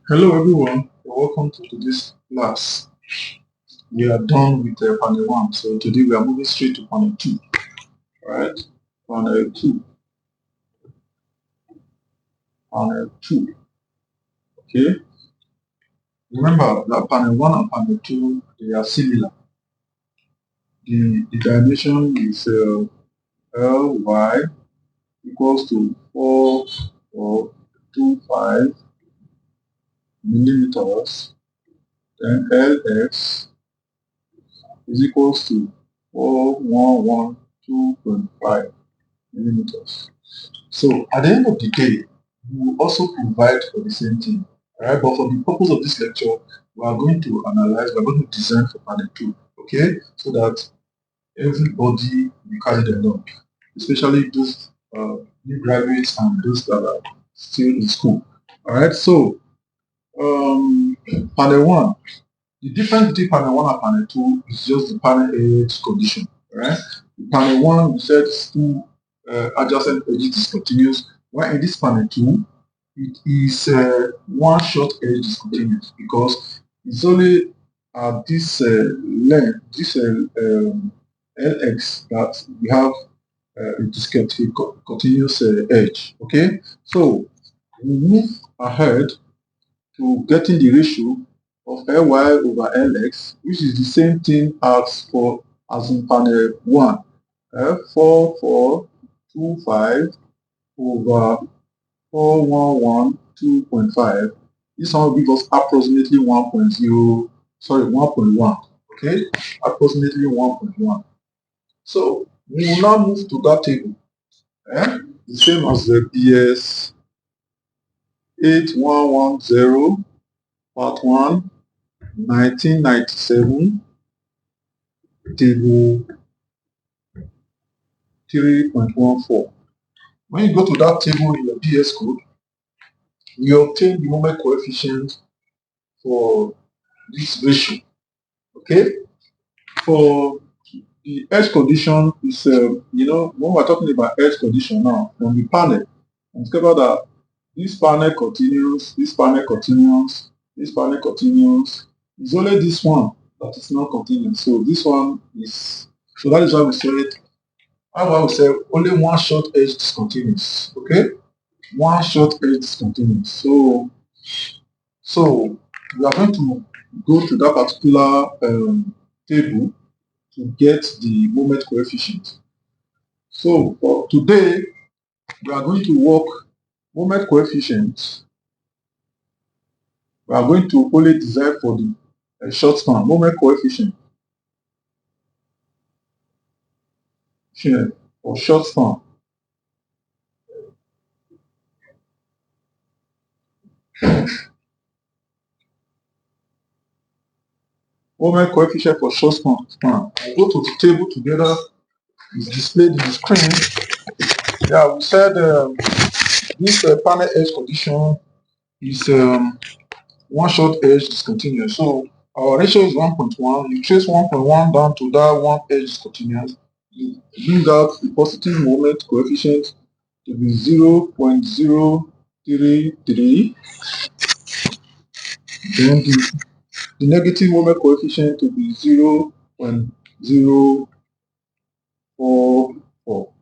Hello everyone, welcome to today's class. We are done with panel 1, so today we are moving straight to panel 2. Alright, panel 2, panel 2, okay? Remember that panel 1 and panel 2, they are similar. The dimension is Ly equals to 4.25 millimeters, then Lx is equals to 4112.5 millimeters. So at the end of the day, we will also provide for the same thing. Alright, but for the purpose of this lecture, we are going to analyze, we are going to design for panel 2, okay? So that everybody will carry along, especially those new graduates and those that are still in school. Alright, so panel 1, the difference between panel 1 and panel 2 is just the panel edge condition. Alright, panel 1 we said two adjacent edges discontinuous, while in this panel 2 it is one short edge discontinuous because it's only at this length, this Lx, that we have a discontinuous edge. Okay, so we move ahead to getting the ratio of Ly over Lx, which is the same thing as in panel 1. 4425 over 4112.5. This one will give us approximately 1.1. Okay, approximately 1.1. So we will now move to that table. The same as the BS 8110 part 1 1997 table 3.14. When you go to that table in your DS code, you obtain the moment coefficient for this ratio. Okay, for the edge condition is when we're talking about edge condition now on the panel, and discover that this panel continues, this panel continues, this panel continues. It's only this one that is not continuous. So this one is, so that is why we said, how we say only one short edge discontinuous. Okay, one short edge discontinuous. So we are going to go to that particular table to get the moment coefficient. So for today, we are going to work moment coefficient. We are going to only design for the short span, moment coefficient. For short span. Moment coefficient for short span. We'll go to the table together. It's displayed in the screen. Yeah, we said this panel edge condition is one short edge discontinuous. So our ratio is 1.1. You trace 1.1 down to that one edge discontinuous. You bring out the positive moment coefficient to be 0.033. Then the negative moment coefficient to be 0.044.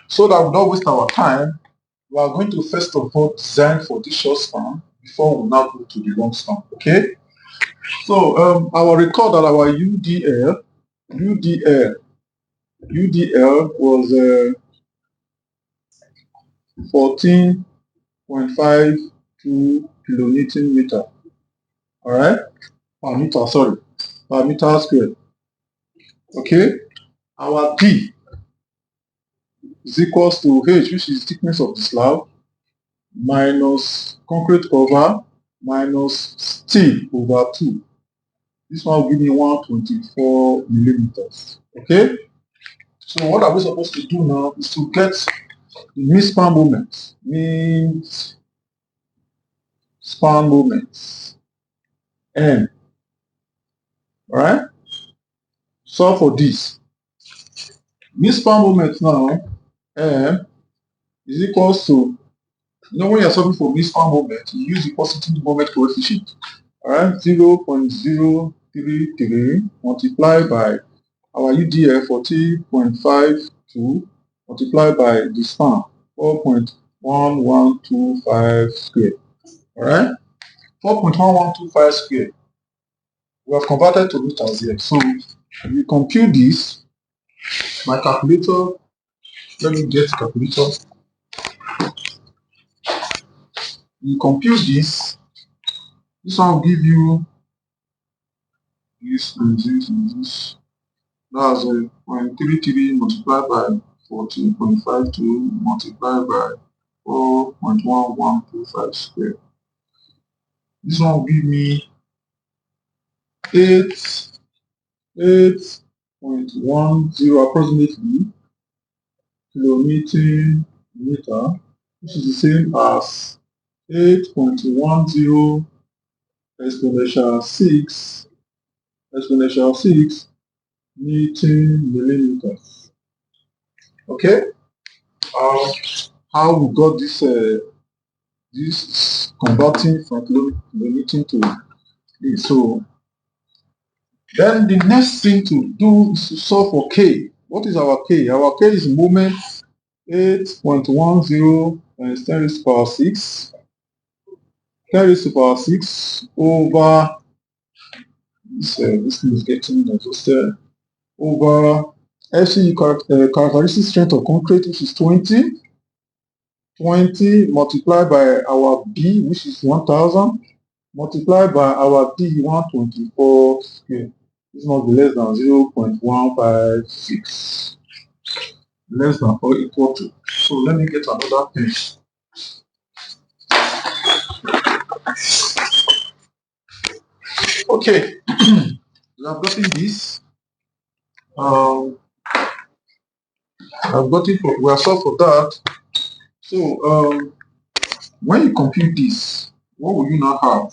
So that we don't waste our time, we are going to first of all design for this short span before we now go to the long span. Okay? So I will recall that our UDL was 14.52 kilonewton meter. Alright? Per meter squared. Okay? Our D is equals to H, which is thickness of the slab, minus concrete cover, minus steel over 2. This one will give me 124 millimeters. Okay? So what are we supposed to do now is to get the mean span moment. Mean span moments. N. Alright? Solve for this. Mean span moment now, M, is equals to You know, when you're solving for missed-span moment, you use the positive moment coefficient. Alright, 0.033 multiplied by our UDF 40.52 multiplied by the span 4.1125 squared. Alright, 4.1125 squared. We have converted to meters here. So we compute this. My calculator, let me get calculator. You compute this. This one will give you this and this and this. That's 0.33 multiplied by 14.52 multiplied by 4.1125 squared. This one will give me 8.10 approximately kilometer meter, which is the same as 8.10 exponential 6 Newton millimeters. Okay, how we got this this converting from kilometer to this. So then the next thing to do is to solve for K. What is our K? Our K is moment 8.10 times 10 raised to the power 6. 10 raised to the power 6 over this thing is getting exhausted, over FC characteristic strength of concrete, which is 20 multiplied by our B, which is 1000, multiplied by our D 124 square. This must be less than 0.156, less than or equal to. So let me get another pen. Okay, we have gotten this. I've got it. We are solved for that. So when you compute this, what will you now have?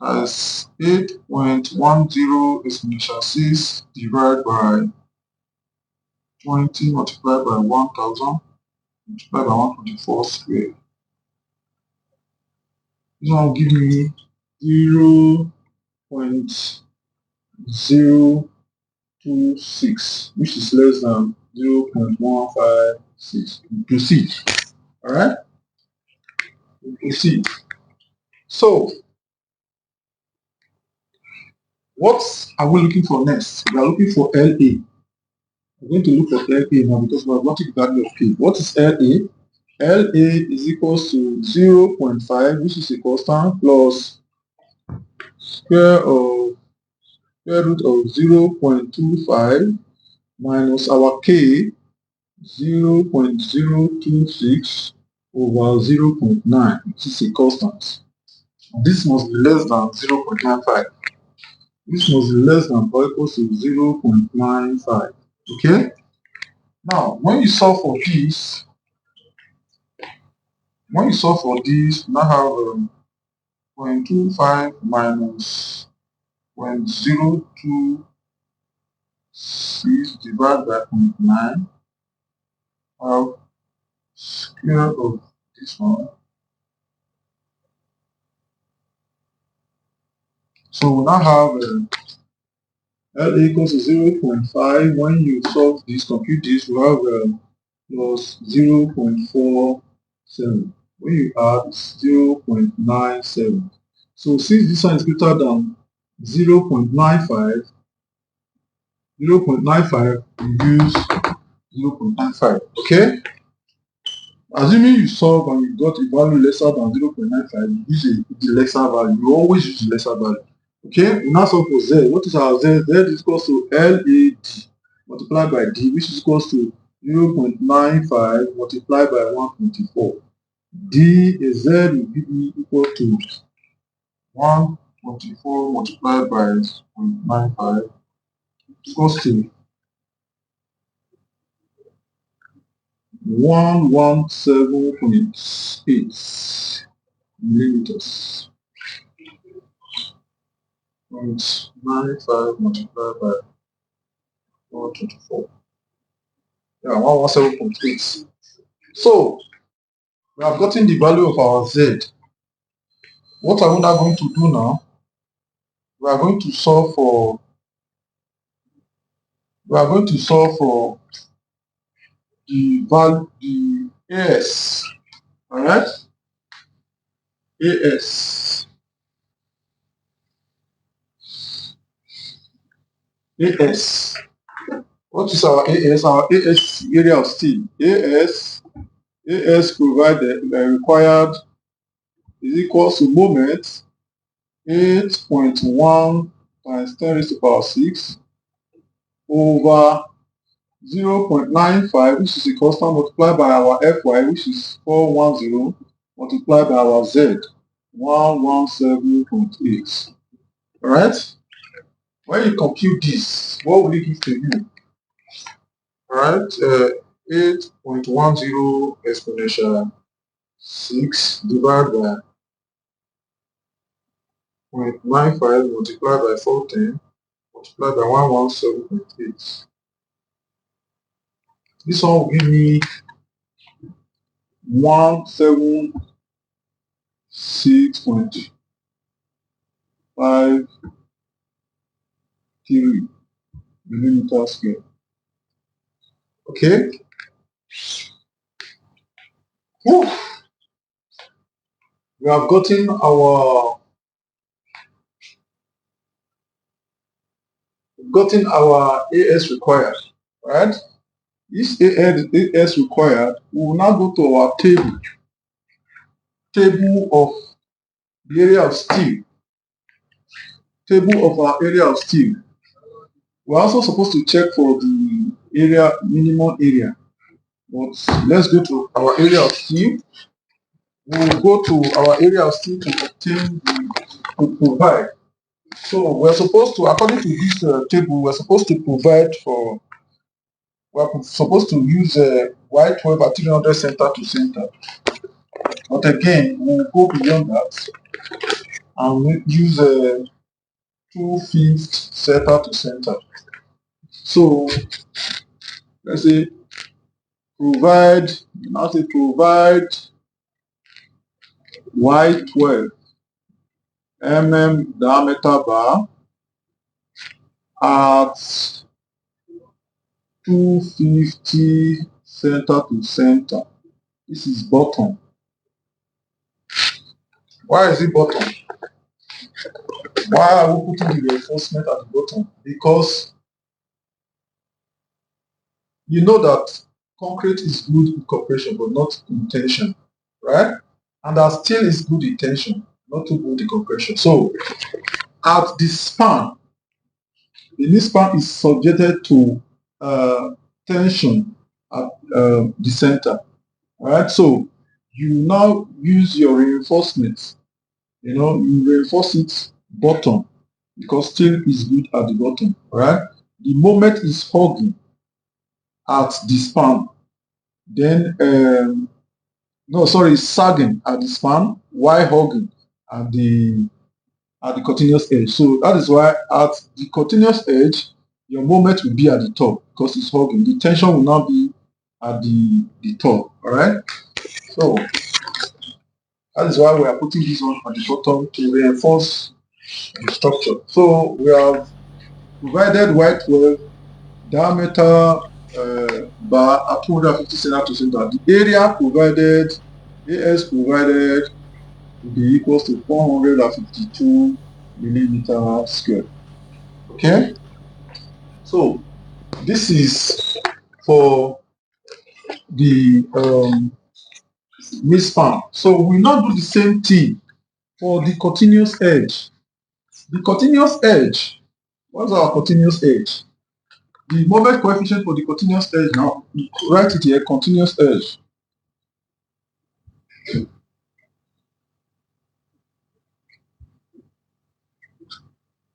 As 8.10 exponential 6 divided by 20 multiplied by 1000 multiplied by 124 squared. This one will give me 0.026, which is less than 0.156. Proceed. Alright? Proceed. So what are we looking for next? We are looking for LA. We're going to look for LA now because we have got the value of K. What is LA? LA is equals to 0.5, which is a constant, plus square root of 0.25 minus our K, 0.026 over 0.9, which is a constant. This must be less than 0.95. This must be less than or equal to 0.95. Okay? Now, when you solve for this, we now have 0.25 minus 0.026 divided by 0.9, have square of this one. So we now have L equals to 0.5. When you solve this, compute this, we have plus 0.47. When you add 0.97. So since this one is greater than 0.95, we use 0.95. Okay? Assuming you solve and you got a value lesser than 0.95, you use the lesser value. You always use the lesser value. Okay? We now solve for Z. What is our Z? Z is equals to LAD multiplied by D, which is equals to 0.95 multiplied by 124. D is Z will give me equal to 124 multiplied by 0.95 equals to 117.8 millimeters. 0.95 multiplied by 124. Yeah, 117.8. So We have gotten the value of our z. What are we now going to do now? We are going to solve for the value, the as. All right, as as. What is our as? Our as area of steel. As provided required is equals to moment 8.1 times 10 raised to the power 6 over 0.95, which is a constant, multiplied by our Fy, which is 410, multiplied by our Z, 117.8. Alright? When you compute this, what will it give to you? Alright? 8.10 exponential 6 divided by 0.95 multiplied by 410 multiplied by 117.8. This one will give me 176.53 millimeter square. Okay. Whew. We have gotten our AS required, right? This AS required, we will now go to our table of the area of steel. Table of our area of steel. We're also supposed to check for the area, minimum area. But let's go to our area of steel. We'll go to our area of steel to obtain to provide. So we're supposed to, according to this table, we're supposed to provide for, we're supposed to use Y12 at 300 center to center. But again, we'll go beyond that and we'll use 2/5 center to center. So let's say provide Y12 diameter bar at 250 center to center. This is bottom. Why is it bottom? Why are we putting the reinforcement at the bottom? Because you know that concrete is good in compression but not in tension, right? And that steel is good in tension, not too good in compression. So at the span, the knee span is subjected to tension at the center. Alright, so you now use your reinforcements. You reinforce it bottom because steel is good at the bottom. Alright, the moment is hugging at the span, then sagging at the span while hugging at the continuous edge. So that is why at the continuous edge, your moment will be at the top because it's hugging. The tension will now be at the top. Alright, so that is why we are putting this one at the bottom to reinforce the structure. So we have provided Y12 diameter bar at 250 center to center. The area provided, AS provided, will be equals to 452 millimeter square. Okay, so this is for the mid-span. So we now do the same thing for the continuous edge. The continuous edge, what's our continuous edge? The moment coefficient for the continuous edge now, write it here, continuous edge.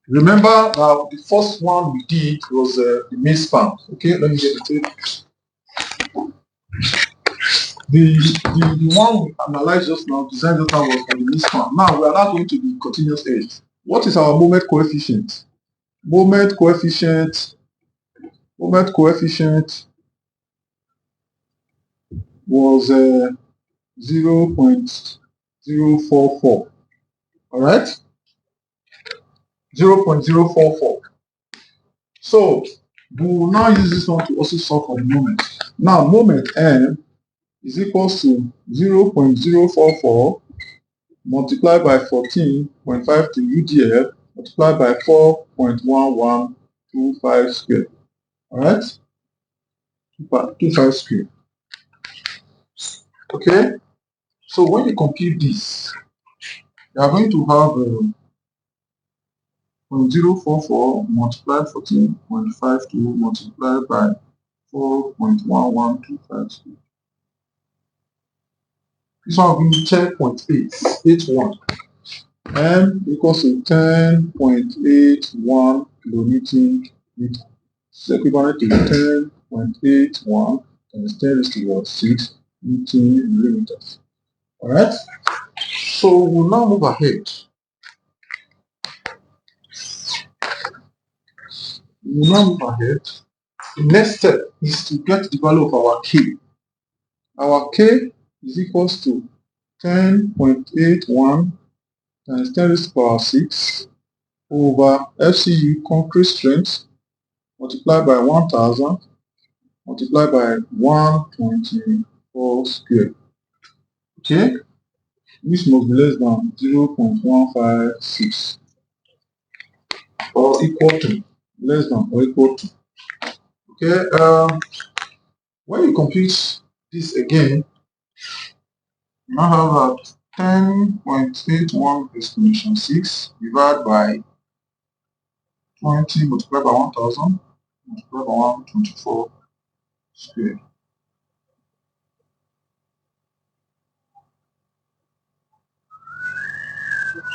Remember now the first one we did was the mid-span. Okay, let me get the table. The one we analyzed just now, designed just now, was for the mid-span. Now we are now going to the continuous edge. What is our moment coefficient? Moment coefficient was 0.044. All right, 0.044. So we will now use this one to also solve for the moment. Now moment m is equals to 0.044 multiplied by 14.52 UDL multiplied by 4.1125 square. All right, 25 square. Okay, so when you compute this, you are going to have 0.044 multiplied 14.52 multiplied by 4.1125 square. This one will be 10.881. M equals to 10.81 kilonewton meter. It's equivalent to 10.81 times 10 raised to what? 6 Newton millimeters. Alright? So we'll now move ahead. The next step is to get the value of our K. Our K is equals to 10.81 times 10 raised to the power 6 over FCU concrete strength multiplied by 1000 multiplied by 124 square. Okay, this must be less than 0.156 or equal to, less than or equal to. Okay, when you compute this again, you now have that 10.81 exclamation 6 divided by 20 multiplied by 1000 multiplied by 124 square.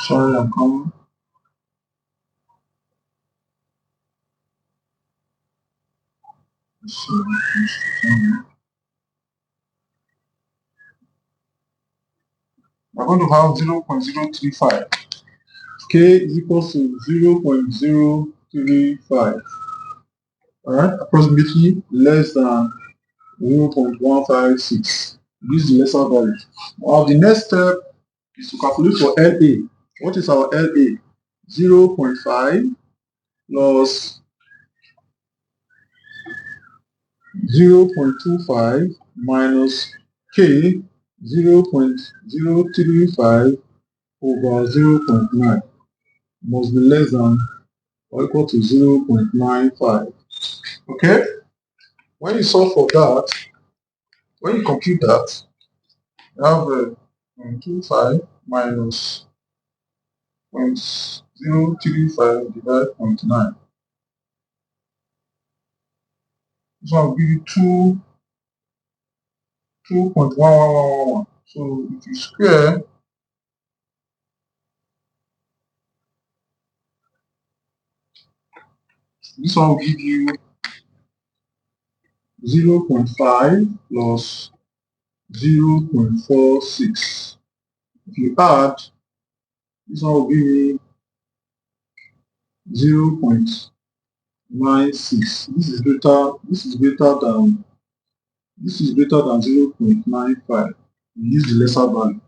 Sorry, I'm coming. Let's see. We're going to have 0.035. K is equals to 0.035. Alright, approximately less than 0.156. This is the lesser value. Now the next step is to calculate for LA. What is our LA? 0.5 plus 0.25 minus K 0.035 over 0.9 must be less than or equal to 0.95. Okay? When you solve for that, when you compute that, you have 0.25 minus 0.035 divided by 0.9. This one will give you 2.11111. So if you square, this one will give you 0.5 plus 0.46. If you add, this one will give you 0.96. This is greater than 0.95. We use the lesser value.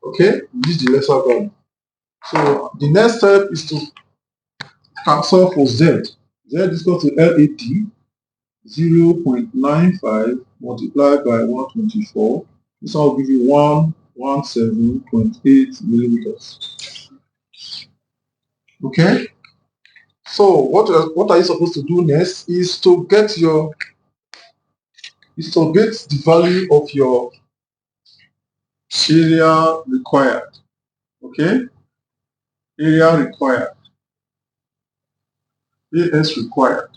Okay, we use the lesser value. So the next step is to solve for Z. Z is equal to LAD 0.95 multiplied by 124. This one will give you 117.8 millimeters. Okay. So what are you supposed to do next is to get the value of your area required. Okay, area required, AS required.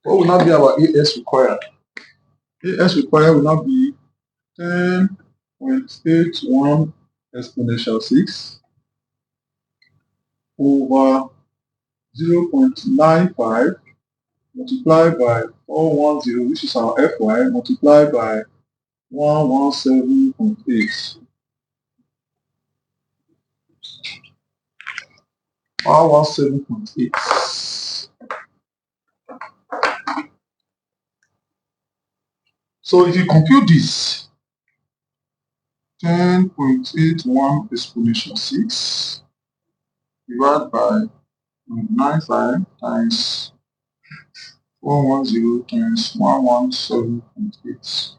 What will now be our AS required? AS required will now be 10.81 exponential 6 over 0.95 multiplied by 410, which is our FY, multiplied by 117.8. 117.8. So if you compute this, 10.81 exponential 6 divided by 95 times 110 times 117.8.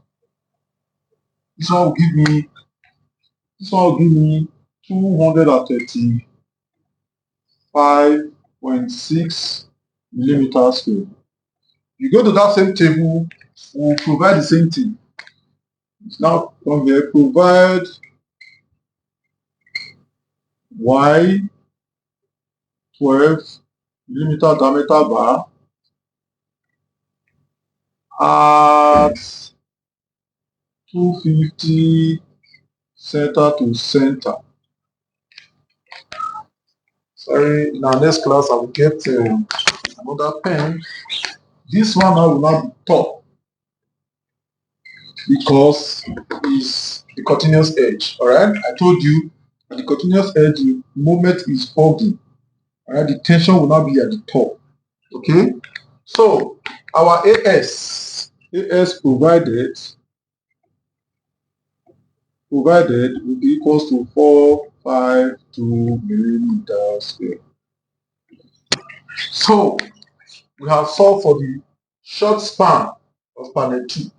This one will give me 235.6 millimeters square. You go to that same table, we'll provide the same thing. Now from here, provide y 12 millimeter diameter bar at 250 center to center. Sorry, in our next class I will get another pen. This one now will not be top because it's the continuous edge. Alright, I told you at the continuous edge the moment is holding. Alright, the tension will not be at the top. Okay, so our AS provided will be equals to 452 millimeters square. So we have solved for the short span of panel 2.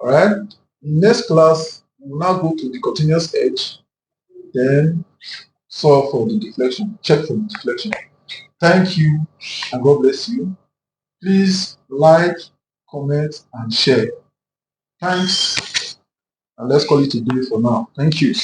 Alright, next class we will now go to the continuous edge, then solve for the deflection, check for the deflection. Thank you and God bless you. Please like, comment and share. Thanks, and let's call it a day for now. Thank you.